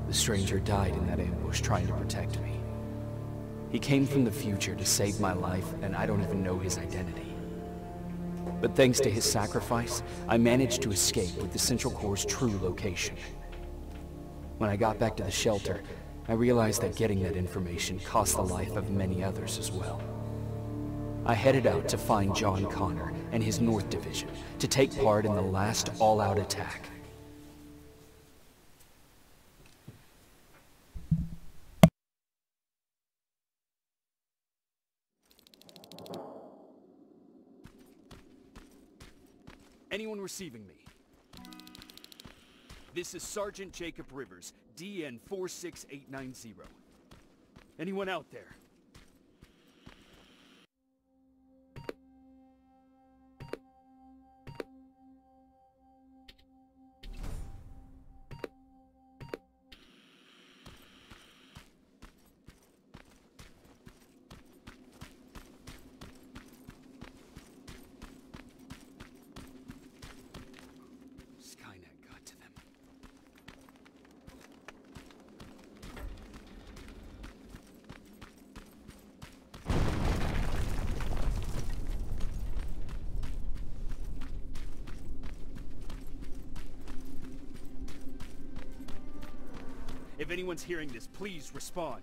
The stranger died in that ambush trying to protect me. He came from the future to save my life, and I don't even know his identity. But thanks to his sacrifice, I managed to escape with the Central Core's true location. When I got back to the shelter, I realized that getting that information cost the life of many others as well. I headed out to find John Connor and his North Division to take part in the last all-out attack. Anyone receiving me? This is Sergeant Jacob Rivers, DN 46890. Anyone out there? If anyone's hearing this, please respond.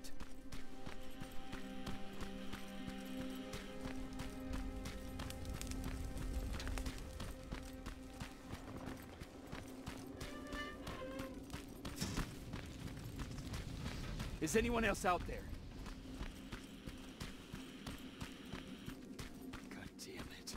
Is anyone else out there? God damn it.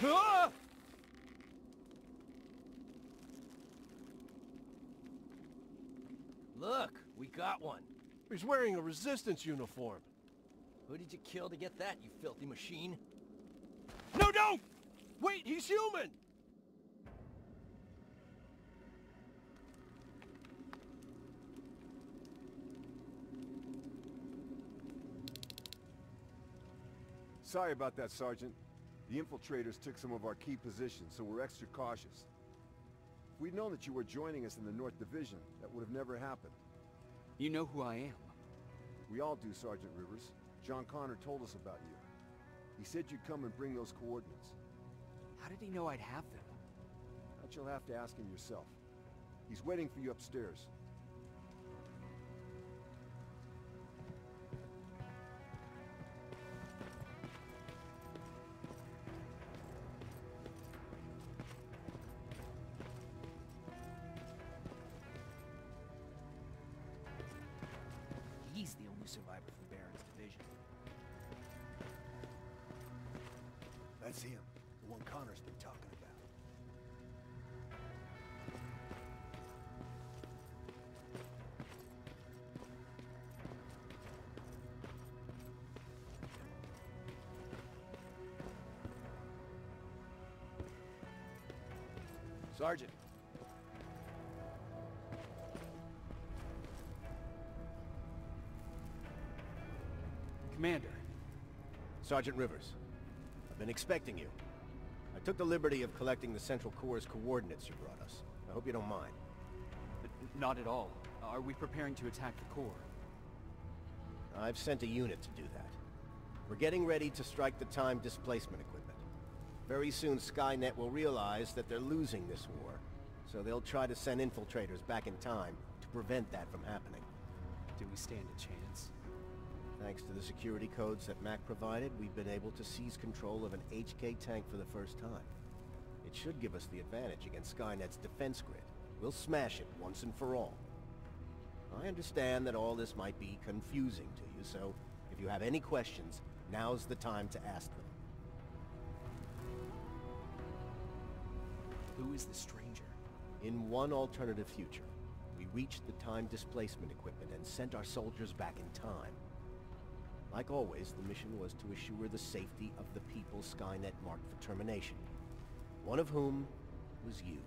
Ah! Look, we got one. He's wearing a Resistance uniform. Who did you kill to get that, you filthy machine? No, don't! Wait, he's human! Sorry about that, Sergeant. The infiltrators took some of our key positions, so we're extra cautious. If we'd known that you were joining us in the North Division, that would have never happened. You know who I am. We all do, Sergeant Rivers. John Connor told us about you. He said you'd come and bring those coordinates. How did he know I'd have them? That you'll have to ask him yourself. He's waiting for you upstairs. He's the only survivor from Baron's division. That's him, the one Connor's been talking about. Sergeant. Commander. Sergeant Rivers. I've been expecting you. I took the liberty of collecting the Central Core's coordinates you brought us. I hope you don't mind. Not at all. Are we preparing to attack the core? I've sent a unit to do that. We're getting ready to strike the time displacement equipment. Very soon Skynet will realize that they're losing this war, so they'll try to send infiltrators back in time to prevent that from happening. Do we stand a chance? Thanks to the security codes that Mac provided, we've been able to seize control of an HK tank for the first time. It should give us the advantage against Skynet's defense grid. We'll smash it once and for all. I understand that all this might be confusing to you, so if you have any questions, now's the time to ask them. Who is the stranger? In one alternative future, we reached the time displacement equipment and sent our soldiers back in time. Like always, the mission was to assure the safety of the people Skynet marked for termination, one of whom was you.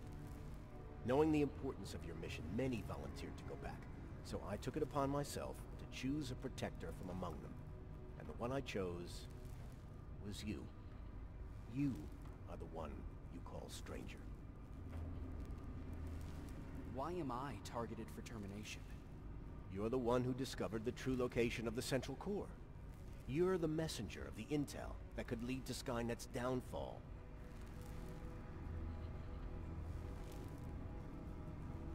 Knowing the importance of your mission, many volunteered to go back, so I took it upon myself to choose a protector from among them. And the one I chose was you. You are the one you call stranger. Why am I targeted for termination? You're the one who discovered the true location of the central core. You're the messenger of the intel that could lead to Skynet's downfall.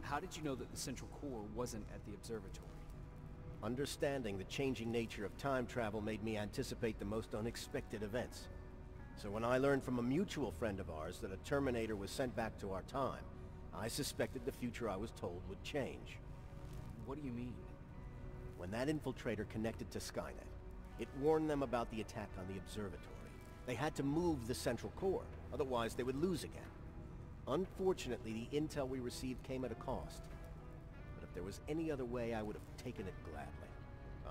How did you know that the central core wasn't at the observatory? Understanding the changing nature of time travel made me anticipate the most unexpected events. So when I learned from a mutual friend of ours that a Terminator was sent back to our time, I suspected the future I was told would change. What do you mean? When that infiltrator connected to Skynet, it warned them about the attack on the observatory. They had to move the central core, otherwise they would lose again. Unfortunately, the intel we received came at a cost. But if there was any other way, I would have taken it gladly.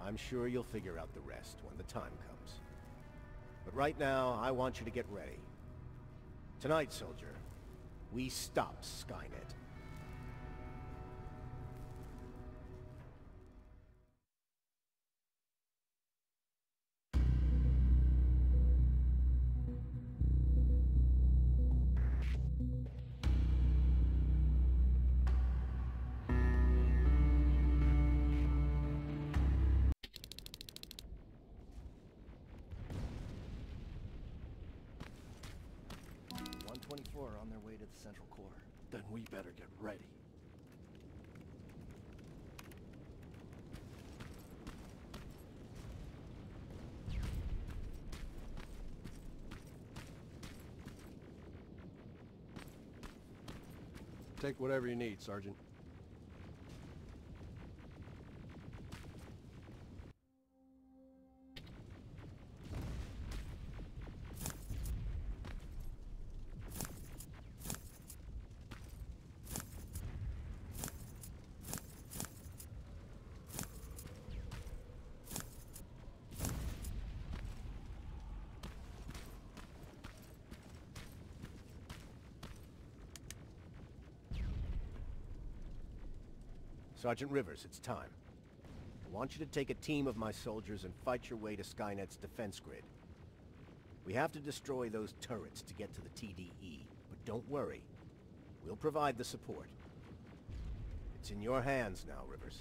I'm sure you'll figure out the rest when the time comes. But right now, I want you to get ready. Tonight, soldier, we stop Skynet. Are on their way to the central core. Then we better get ready. Take whatever you need, Sergeant. Sergeant Rivers, it's time. I want you to take a team of my soldiers and fight your way to Skynet's defense grid. We have to destroy those turrets to get to the TDE, but don't worry. We'll provide the support. It's in your hands now, Rivers.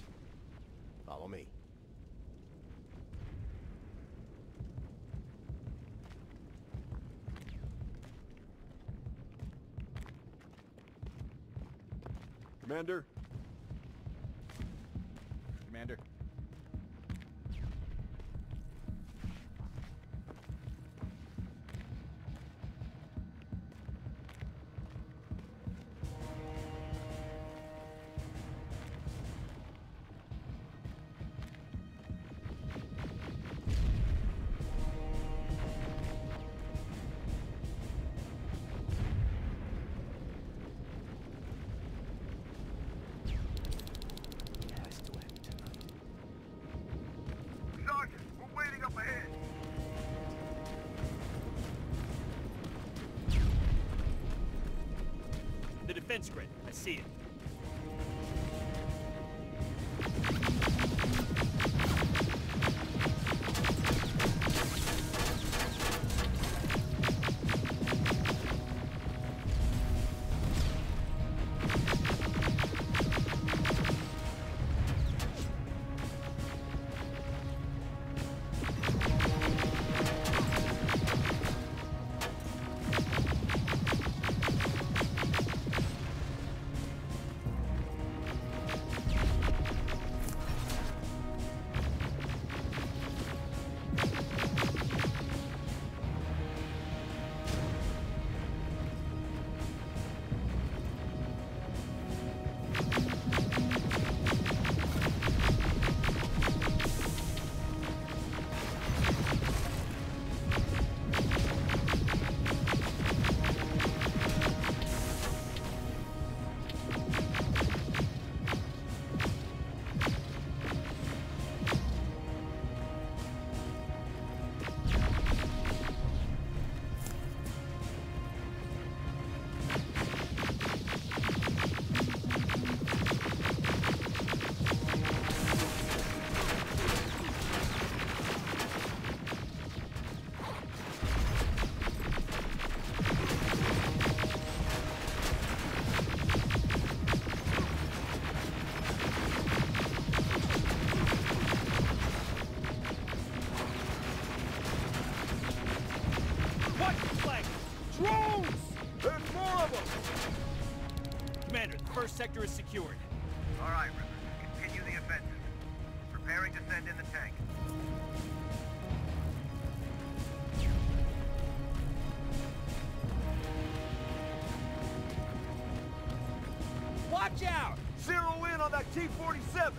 Follow me. Commander? Commander. Defense grid. I see it. Goons! There's more of them! Commander, the first sector is secured. All right, Rivers. Continue the offensive. Preparing to send in the tank. Watch out! Zero in on that T-47!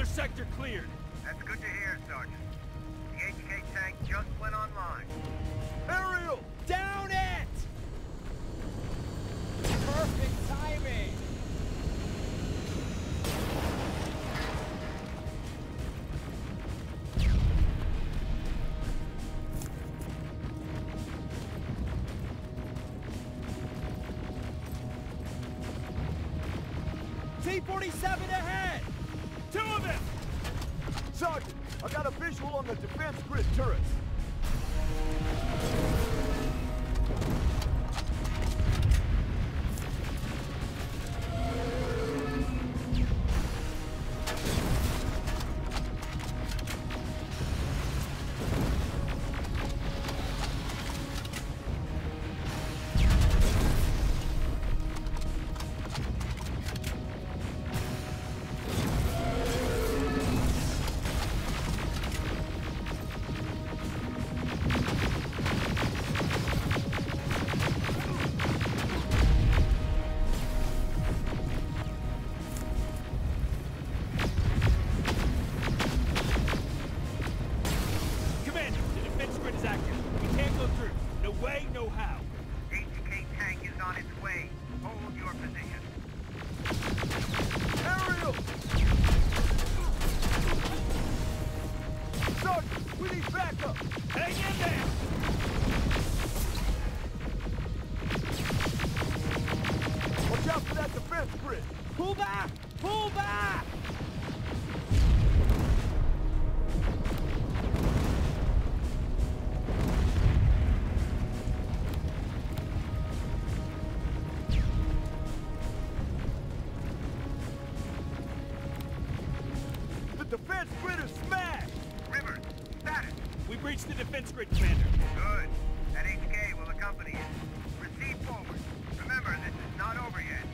Sector cleared. That's good to hear, Sergeant. The HK tank just went online. Aerial! Down it! Perfect timing! T-47 ahead! Two of them! Sergeant, I got a visual on the defense grid turrets. Pull back! Pull back! The defense grid is smashed! Rivers, status. We breached the defense grid, Commander. Good. That HK will accompany you. Proceed forward. Remember, this is not over yet.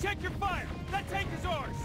Check your fire! That tank is ours!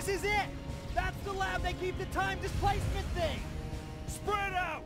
This is it! That's the lab they keep the time displacement thing! Spread out!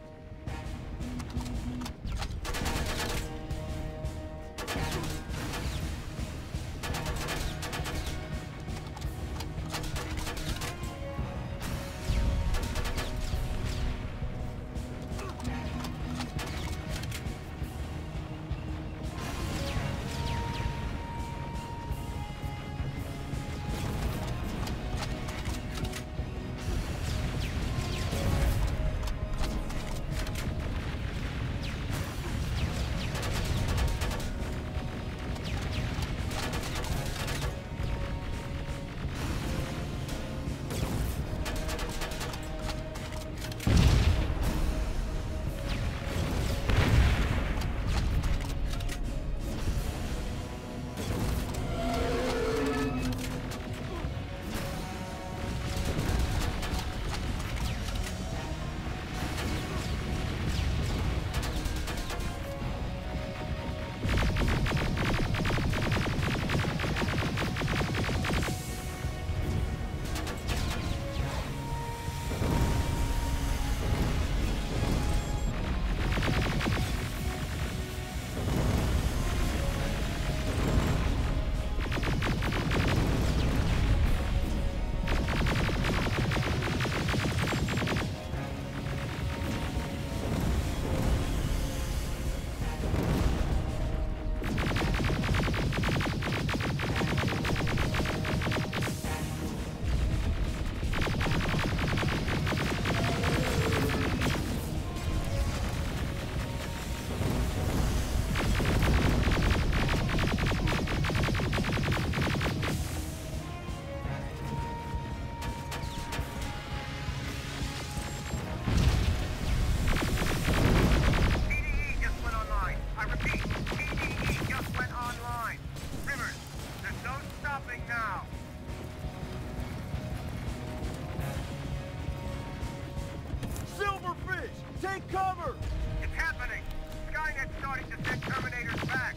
Take cover! It's happening! Skynet's starting to send Terminators back!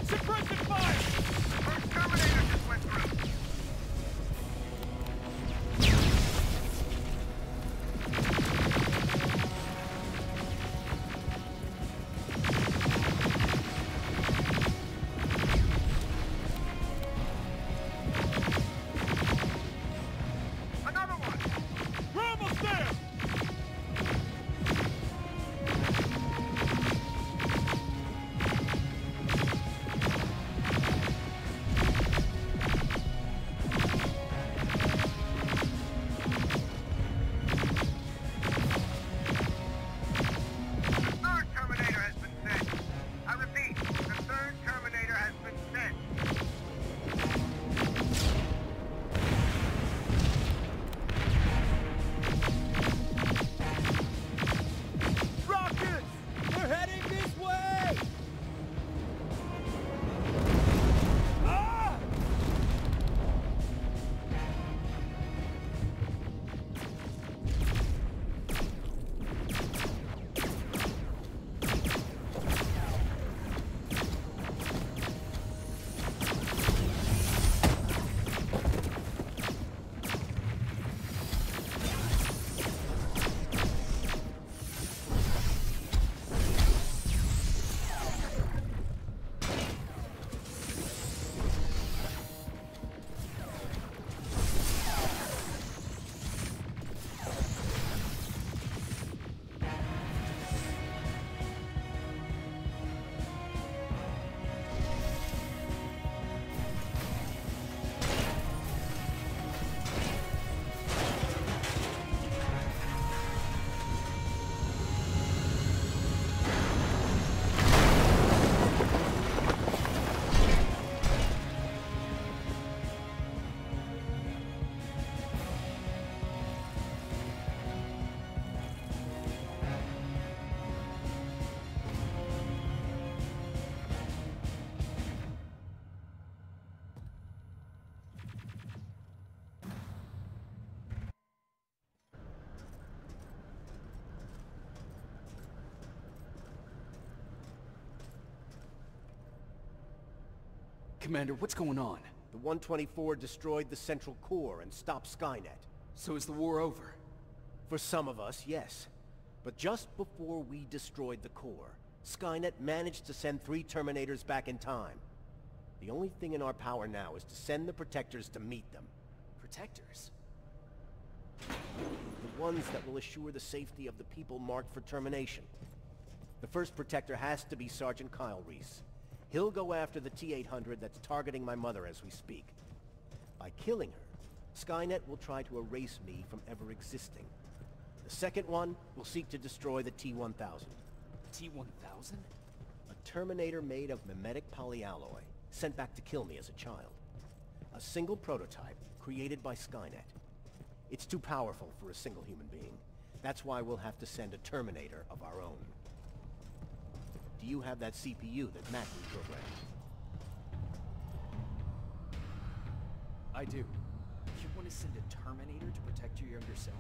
Suppressive fire! The first Terminator just went through! Another one! We're almost there! Third Terminator has been sent! I repeat, the third Terminator has been sent! Rockets! They're heading this way! Ah! Commander, what's going on? The 124 destroyed the central core and stopped Skynet. So is the war over? For some of us, yes. But just before we destroyed the core, Skynet managed to send 3 Terminators back in time. The only thing in our power now is to send the Protectors to meet them. Protectors? The ones that will assure the safety of the people marked for termination. The first Protector has to be Sergeant Kyle Reese. He'll go after the T-800 that's targeting my mother as we speak. By killing her, Skynet will try to erase me from ever existing. The second one will seek to destroy the T-1000. T-1000? A Terminator made of mimetic polyalloy, sent back to kill me as a child. A single prototype created by Skynet. It's too powerful for a single human being. That's why we'll have to send a Terminator of our own. Do you have that CPU that Mac reprogrammed? I do. You want to send a Terminator to protect your younger self?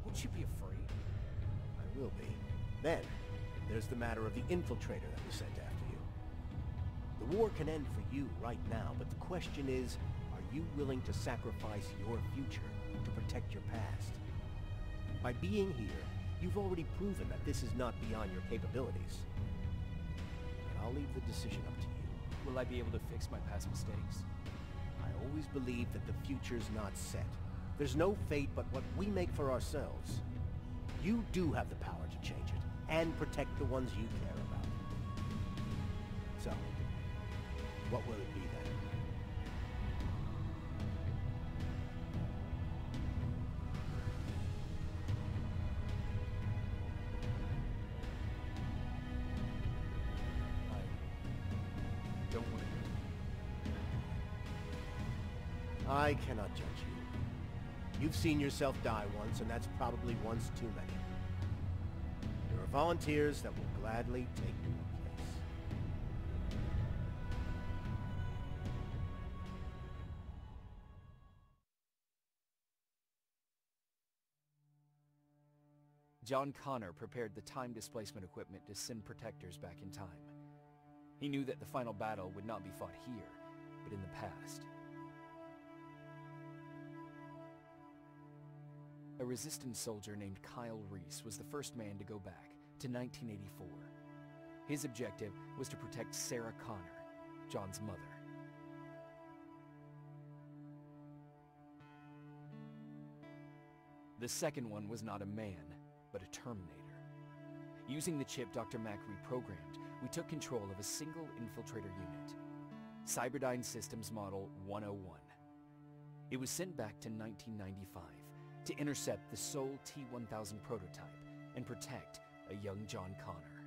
Won't you be afraid? I will be. Then, there's the matter of the infiltrator that was sent after you. The war can end for you right now, but the question is, are you willing to sacrifice your future to protect your past? By being here, you've already proven that this is not beyond your capabilities. But I'll leave the decision up to you. Will I be able to fix my past mistakes? I always believe that the future's not set. There's no fate but what we make for ourselves. You do have the power to change it, and protect the ones you care about. So, what will it be then? I don't want to. I cannot judge you. You've seen yourself die once, and that's probably once too many. There are volunteers that will gladly take your place. John Connor prepared the time displacement equipment to send Protectors back in time. He knew that the final battle would not be fought here, but in the past. A Resistance soldier named Kyle Reese was the first man to go back to 1984. His objective was to protect Sarah Connor, John's mother. The second one was not a man, but a Terminator. Using the chip Dr. Mack reprogrammed, we took control of a single infiltrator unit, Cyberdyne Systems Model 101. It was sent back to 1995 to intercept the sole T-1000 prototype and protect a young John Connor.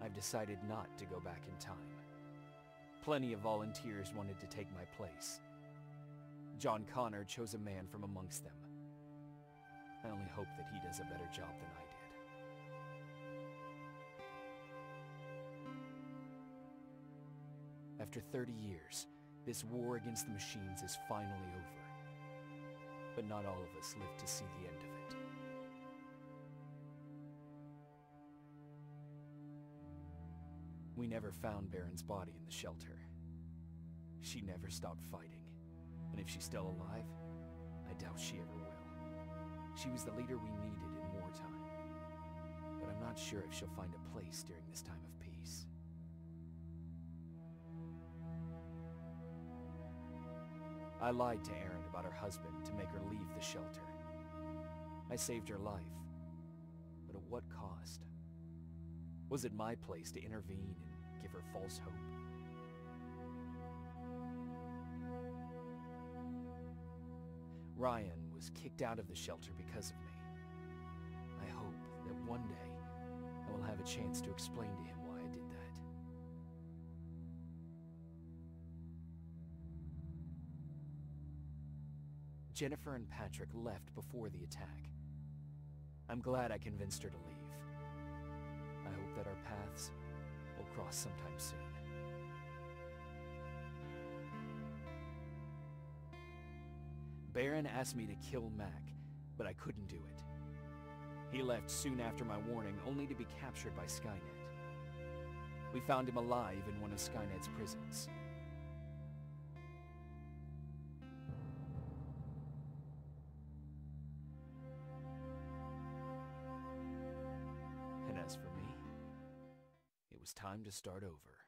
I've decided not to go back in time. Plenty of volunteers wanted to take my place. John Connor chose a man from amongst them. I only hope that he does a better job than I did. After 30 years, this war against the machines is finally over. But not all of us live to see the end of it. We never found Baron's body in the shelter. She never stopped fighting. And if she's still alive, I doubt she ever will. She was the leader we needed in wartime. But I'm not sure if she'll find a place during this time of peace. I lied to Erin about her husband to make her leave the shelter. I saved her life, but at what cost? Was it my place to intervene and give her false hope? Ryan was kicked out of the shelter because of me. I hope that one day I will have a chance to explain to him why I did that. Jennifer and Patrick left before the attack. I'm glad I convinced her to leave. I hope that our paths will cross sometime soon. Baron asked me to kill Mac, but I couldn't do it. He left soon after my warning, only to be captured by Skynet. We found him alive in one of Skynet's prisons. And as for me, it was time to start over.